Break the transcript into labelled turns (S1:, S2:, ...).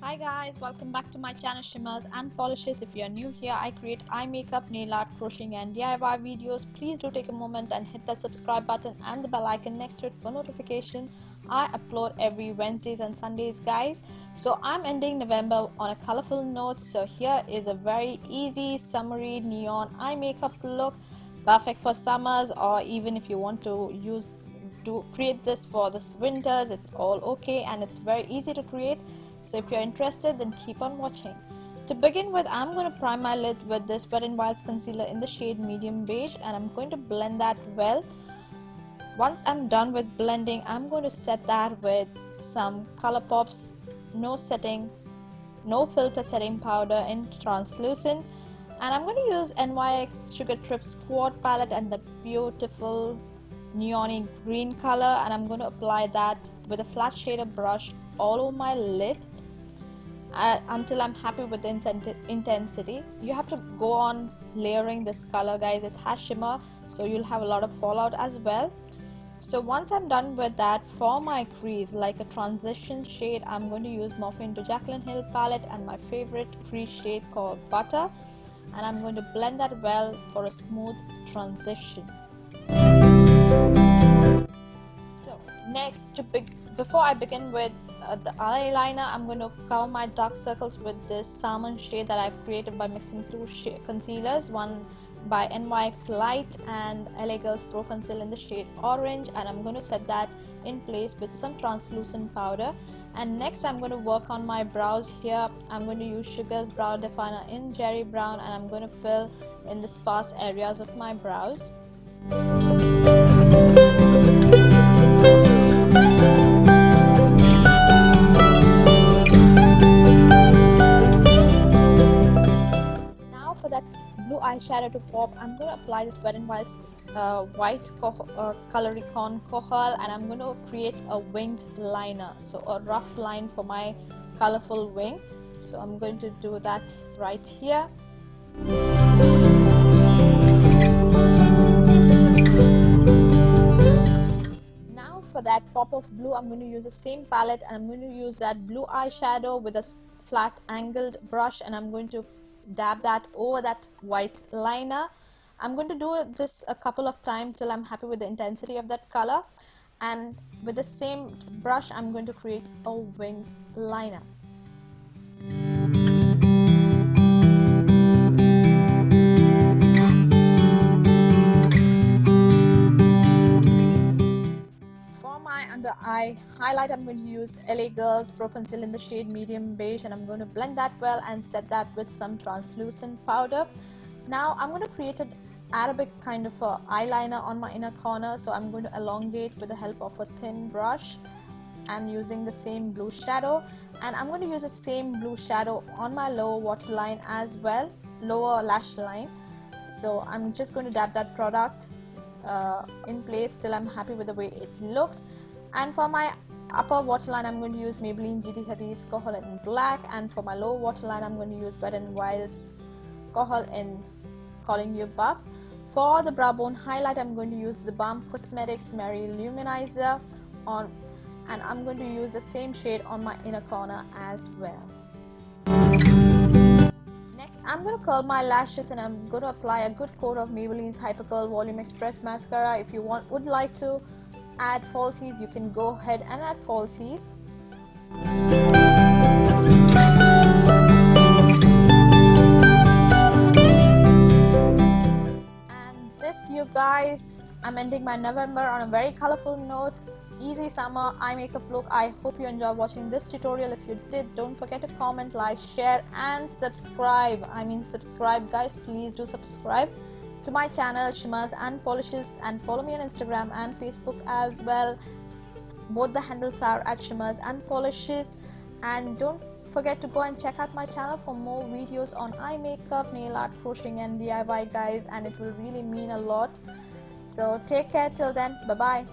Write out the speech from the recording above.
S1: Hi guys, welcome back to my channel Shimmers and Polishes. If you are new here, I create eye makeup, nail art, crocheting and DIY videos. Please do take a moment and hit the subscribe button and the bell icon next to it for notification. I upload every Wednesdays and Sundays guys. So I'm ending November on a colorful note. So here is a very easy summery neon eye makeup look, perfect for summers, or even if you want to create this for this winters, it's all okay and it's very easy to create. So if you're interested, then keep on watching. To begin with, I'm going to prime my lid with this Wet n Wild's concealer in the shade medium beige, and I'm going to blend that well. Once I'm done with blending, I'm going to set that with some Colourpop's no filter setting powder in translucent, and I'm going to use NYX Sugar Trip Squad palette and the beautiful neony green color, and I'm going to apply that with a flat shader brush all over my lid until I'm happy with the intensity. You have to go on layering this color guys. It has shimmer, so you'll have a lot of fallout as well. So once I'm done with that, for my crease, like a transition shade, I'm going to use Morphe into Jaclyn Hill palette and my favorite crease shade called Butter, and I'm going to blend that well for a smooth transition. So next, before I begin with the eyeliner, I'm going to cover my dark circles with this salmon shade that I've created by mixing two concealers, one by NYX Light and LA Girls Pro Conceal in the shade orange, and I'm going to set that in place with some translucent powder. And next I'm going to work on my brows. Here I'm going to use Sugar's brow definer in Cherry Brown, and I'm going to fill in the sparse areas of my brows. For that blue eyeshadow to pop, I'm going to apply this Wet n Wild's white Coloricon Kohl, and I'm going to create a winged liner, so a rough line for my colorful wing. So I'm going to do that right here. Now for that pop of blue, I'm going to use the same palette, and I'm going to use that blue eyeshadow with a flat angled brush, and I'm going to dab that over that white liner. I'm going to do this a couple of times till I'm happy with the intensity of that color, and with the same brush I'm going to create a winged liner. For my under eye highlight, I'm going to use LA Girls Pro Conceal in the shade medium beige, and I'm going to blend that well and set that with some translucent powder. Now I'm going to create an Arabic kind of a eyeliner on my inner corner, so I'm going to elongate with the help of a thin brush and using the same blue shadow, and I'm going to use the same blue shadow on my lower waterline as well, lower lash line. So I'm just going to dab that product in place till I'm happy with the way it looks. And for my upper waterline, I'm going to use Maybelline Gigi Hadid's Kohl in black, and for my lower waterline I'm going to use Wet n Wild's Kohl in Calling You Buff. For the brow bone highlight, I'm going to use the Balm Cosmetics Merry Luminizer on, and I'm going to use the same shade on my inner corner as well. Next, I'm going to curl my lashes, and I'm going to apply a good coat of Maybelline's Hyper Curl Volume Express Mascara. If you would like to add falsies, you can go ahead and add falsies. And this, you guys, I'm ending my November on a very colorful note. Easy summer eye makeup look. I hope you enjoyed watching this tutorial. If you did, don't forget to comment, like, share and subscribe. Subscribe guys, please do subscribe to my channel Shimmers and Polishes, and follow me on Instagram and Facebook as well. Both the handles are at Shimmers and Polishes. And don't forget to go and check out my channel for more videos on eye makeup, nail art, crocheting and DIY guys, and it will really mean a lot. So take care till then. Bye bye.